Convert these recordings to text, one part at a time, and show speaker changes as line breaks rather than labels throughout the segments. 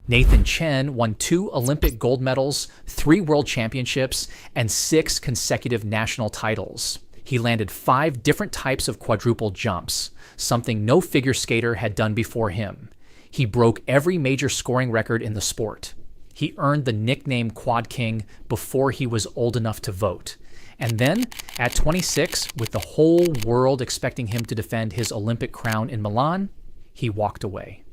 Nathan Chen won 2 Olympic gold medals, 3 world championships, and 6 consecutive national titles. He landed 5 different types of quadruple jumps, something no figure skater had done before him. He broke every major scoring record in the sport. He earned the nickname Quad King before he was old enough to vote. And then, at 26, with the whole world expecting him to defend his Olympic crown in Milan, he walked away.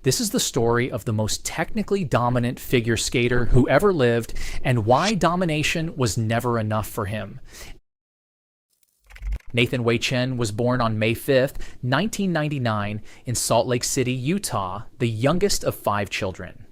This is the story of the most technically dominant figure skater who ever lived and why domination was never enough for him. Nathan Chen was born on May 5, 1999, in Salt Lake City, Utah, the youngest of 5 children.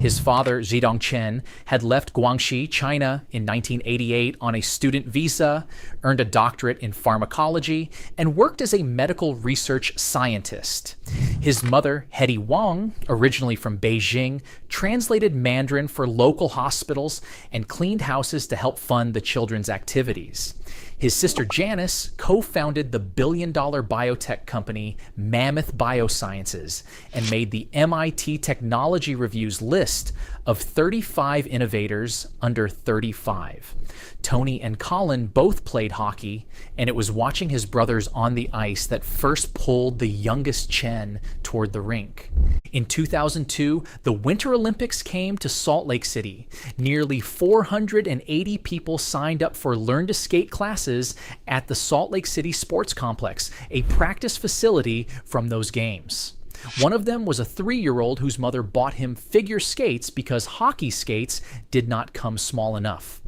His father, Zhidong Chen, had left Guangxi, China in 1988 on a student visa, earned a doctorate in pharmacology, and worked as a medical research scientist. His mother, Hedy Wang, originally from Beijing, translated Mandarin for local hospitals and cleaned houses to help fund the children's activities. His sister Janice co-founded the billion-dollar biotech company Mammoth Biosciences and made the MIT Technology Review's list of 35 innovators under 35. Tony and Colin both played hockey, and it was watching his brothers on the ice that first pulled the youngest Chen toward the rink. In 2002, the Winter Olympics came to Salt Lake City. Nearly 480 people signed up for Learn to Skate classes at the Salt Lake City Sports Complex, a practice facility from those games. One of them was a 3-year-old whose mother bought him figure skates because hockey skates did not come small enough.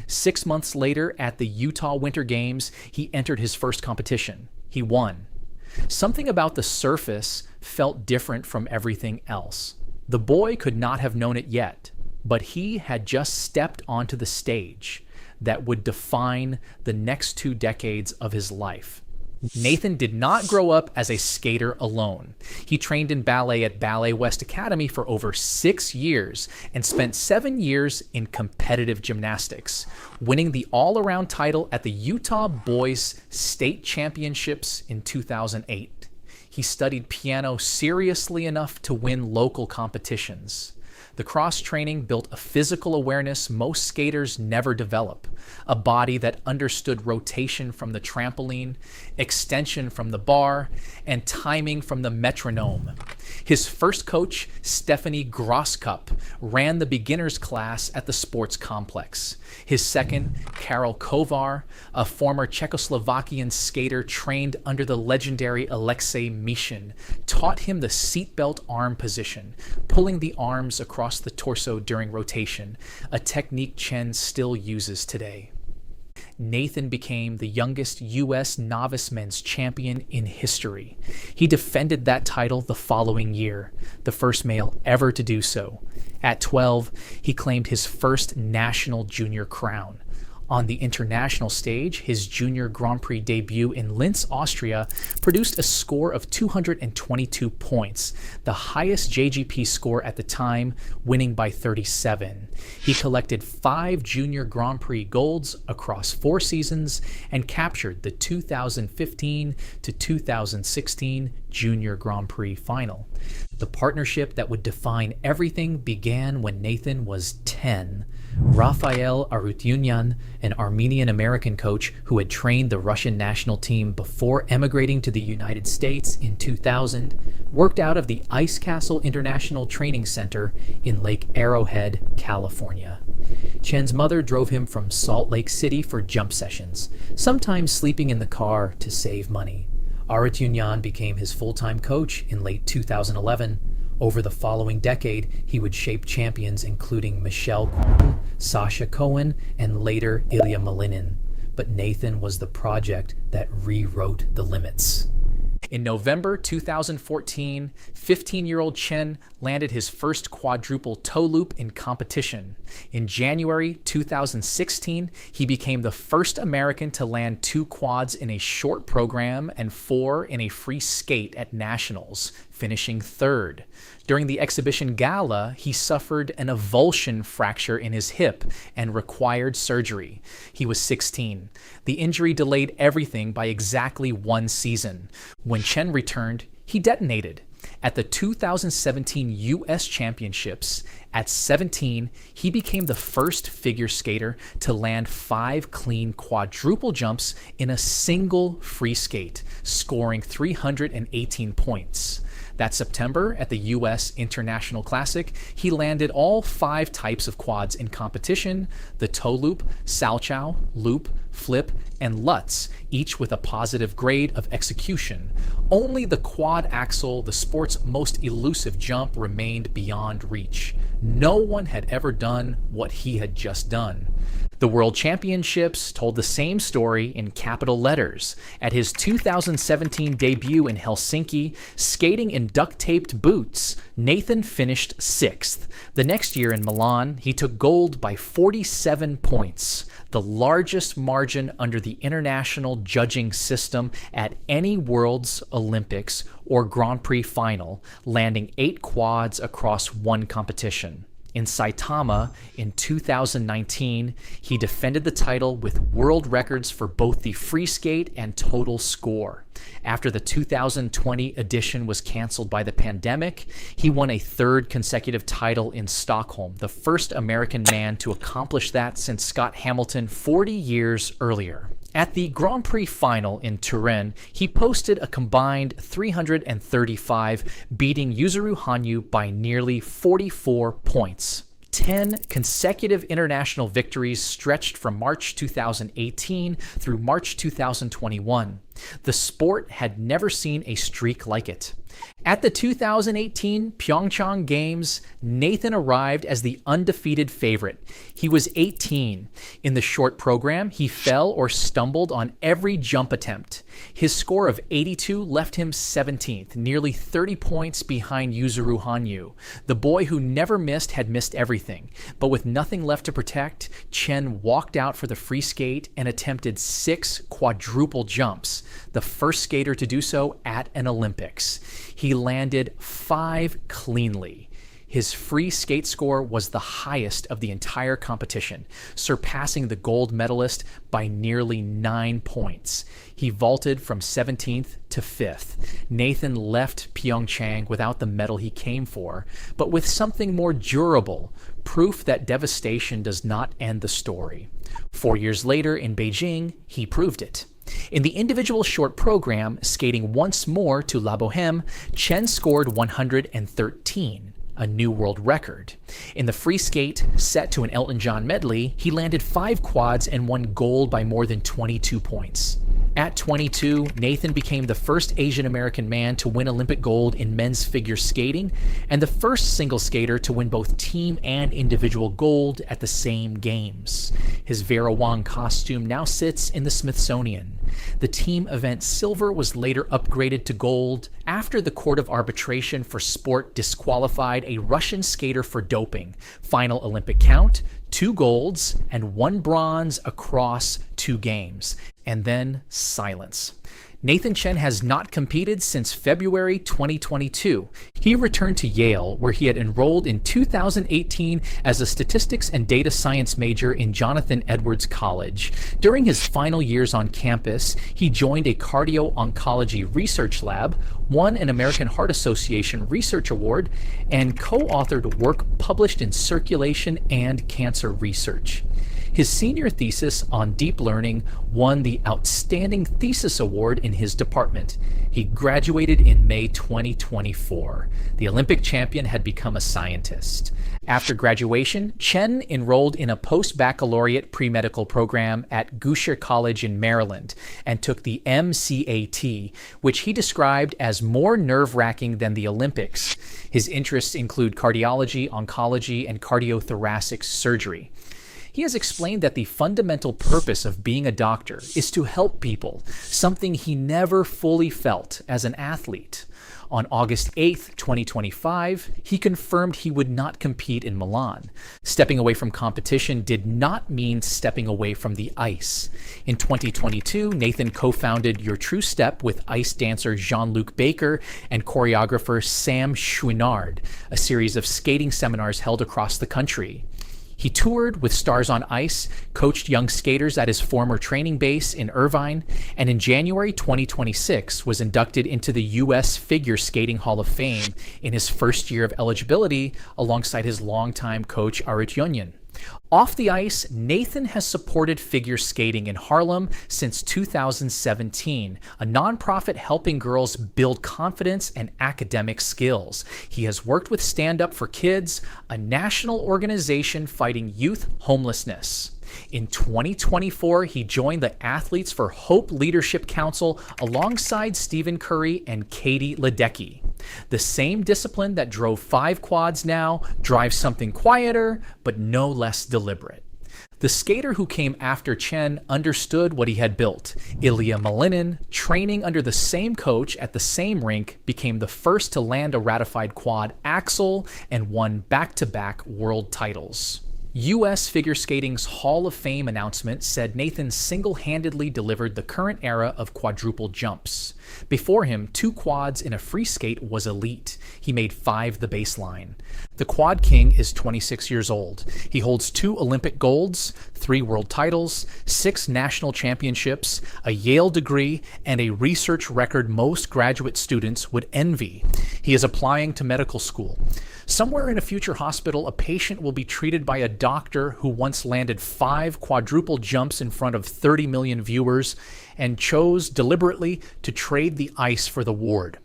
6 months later, at the Utah Winter Games, he entered his first competition. He won. Something about the surface felt different from everything else. The boy could not have known it yet, but he had just stepped onto the stage that would define the next 2 decades of his life. Nathan did not grow up as a skater alone. He trained in ballet at Ballet West Academy for over 6 years and spent 7 years in competitive gymnastics, winning the all-around title at the Utah Boys State Championships in 2008. He studied piano seriously enough to win local competitions. The cross-training built a physical awareness most skaters never develop, a body that understood rotation from the trampoline, extension from the bar, and timing from the metronome. His first coach, Stephanie Groskup, ran the beginners class at the sports complex. His second, Karol Kovar, a former Czechoslovakian skater trained under the legendary Alexei Mishin, taught him the seatbelt arm position, pulling the arms across the torso during rotation, a technique Chen still uses today. Nathan became the youngest U.S. novice men's champion in history. He defended that title the following year, the first male ever to do so. At 12, he claimed his first national junior crown. On the international stage, his junior Grand Prix debut in Linz, Austria, produced a score of 222 points, the highest JGP score at the time, winning by 37. He collected 5 junior Grand Prix golds across 4 seasons and captured the 2015 to 2016 Junior Grand Prix final. The partnership that would define everything began when Nathan was 10. Rafael Arutyunyan, an Armenian-American coach who had trained the Russian national team before emigrating to the United States in 2000, worked out of the Ice Castle International Training Center in Lake Arrowhead, California. Chen's mother drove him from Salt Lake City for jump sessions, sometimes sleeping in the car to save money. Arutyunyan became his full-time coach in late 2011. Over the following decade, he would shape champions including Michelle Kwan, Sasha Cohen, and later Ilya Malinin. But Nathan was the project that rewrote the limits. In November 2014, 15-year-old Chen landed his first quadruple toe loop in competition. In January 2016, he became the first American to land 2 quads in a short program and 4 in a free skate at nationals, finishing 3rd. During the exhibition gala, he suffered an avulsion fracture in his hip and required surgery. He was 16. The injury delayed everything by exactly 1 season. When Chen returned, he detonated. At the 2017 U.S. Championships, at 17, he became the first figure skater to land 5 clean quadruple jumps in a single free skate, scoring 318 points. That September, at the U.S. International Classic, he landed all 5 types of quads in competition: the toe loop, salchow, loop, flip, and lutz, each with a positive grade of execution. Only the quad axel, the sport's most elusive jump, remained beyond reach. No one had ever done what he had just done. The World Championships told the same story in capital letters. At his 2017 debut in Helsinki, skating in duct-taped boots, Nathan finished 6th. The next year in Milan, he took gold by 47 points, the largest margin under the international judging system at any World's Olympics or Grand Prix final, landing 8 quads across one competition. In Saitama in 2019, he defended the title with world records for both the free skate and total score. After the 2020 edition was canceled by the pandemic, he won a 3rd consecutive title in Stockholm, the first American man to accomplish that since Scott Hamilton 40 years earlier. At the Grand Prix final in Turin, he posted a combined 335, beating Yuzuru Hanyu by nearly 44 points. 10 consecutive international victories stretched from March 2018 through March 2021. The sport had never seen a streak like it. At the 2018 PyeongChang Games, Nathan arrived as the undefeated favorite. He was 18. In the short program, he fell or stumbled on every jump attempt. His score of 82 left him 17th, nearly 30 points behind Yuzuru Hanyu. The boy who never missed had missed everything, but with nothing left to protect, Chen walked out for the free skate and attempted 6 quadruple jumps, the first skater to do so at an Olympics. He landed 5 cleanly. His free skate score was the highest of the entire competition, surpassing the gold medalist by nearly 9 points. He vaulted from 17th to 5th. Nathan left PyeongChang without the medal he came for, but with something more durable, proof that devastation does not end the story. 4 years later in Beijing, he proved it. In the individual short program, skating once more to La Boheme, Chen scored 113, a new world record. In the free skate, set to an Elton John medley, he landed 5 quads and won gold by more than 22 points. At 22, Nathan became the first Asian American man to win Olympic gold in men's figure skating and the first single skater to win both team and individual gold at the same games. His Vera Wang costume now sits in the Smithsonian. The team event silver was later upgraded to gold after the Court of Arbitration for Sport disqualified a Russian skater for doping. Final Olympic count: 2 golds and 1 bronze across 2 games. And then silence. Nathan Chen has not competed since February 2022. He returned to Yale, where he had enrolled in 2018 as a statistics and data science major in Jonathan Edwards College. During his final years on campus, he joined a cardio-oncology research lab, won an American Heart Association Research Award, and co-authored work published in Circulation and Cancer Research. His senior thesis on deep learning won the Outstanding Thesis Award in his department. He graduated in May 2024. The Olympic champion had become a scientist. After graduation, Chen enrolled in a post-baccalaureate pre-medical program at Goucher College in Maryland and took the MCAT, which he described as more nerve-wracking than the Olympics. His interests include cardiology, oncology, and cardiothoracic surgery. He has explained that the fundamental purpose of being a doctor is to help people, something he never fully felt as an athlete. On August 8, 2025, he confirmed he would not compete in Milan. Stepping away from competition did not mean stepping away from the ice. In 2022, Nathan co-founded Your True Step with ice dancer Jean-Luc Baker and choreographer Sam Chouinard, a series of skating seminars held across the country. He toured with Stars on Ice, coached young skaters at his former training base in Irvine, and in January 2026 was inducted into the U.S. Figure Skating Hall of Fame in his first year of eligibility alongside his longtime coach Arit Yonyan. Off the ice, Nathan has supported figure skating in Harlem since 2017, a nonprofit helping girls build confidence and academic skills. He has worked with Stand Up for Kids, a national organization fighting youth homelessness. In 2024, he joined the Athletes for Hope Leadership Council alongside Stephen Curry and Katie Ledecky. The same discipline that drove 5 quads now drives something quieter, but no less deliberate. The skater who came after Chen understood what he had built. Ilya Malinin, training under the same coach at the same rink, became the first to land a ratified quad axel and won back-to-back world titles. U.S. Figure Skating's Hall of Fame announcement said Nathan single-handedly delivered the current era of quadruple jumps. Before him, 2 quads in a free skate was elite. He made 5 the baseline. The Quad King is 26 years old. He holds 2 Olympic golds, 3 world titles, 6 national championships, a Yale degree, and a research record most graduate students would envy. He is applying to medical school. Somewhere in a future hospital, a patient will be treated by a doctor who once landed 5 quadruple jumps in front of 30 million viewers and chose deliberately to trade the ice for the ward.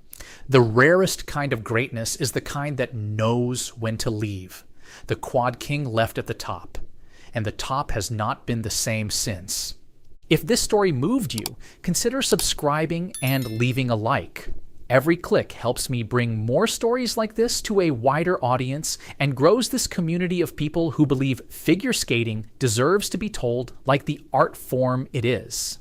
The rarest kind of greatness is the kind that knows when to leave. The Quad King left at the top, and the top has not been the same since. If this story moved you, consider subscribing and leaving a like. Every click helps me bring more stories like this to a wider audience and grows this community of people who believe figure skating deserves to be told like the art form it is.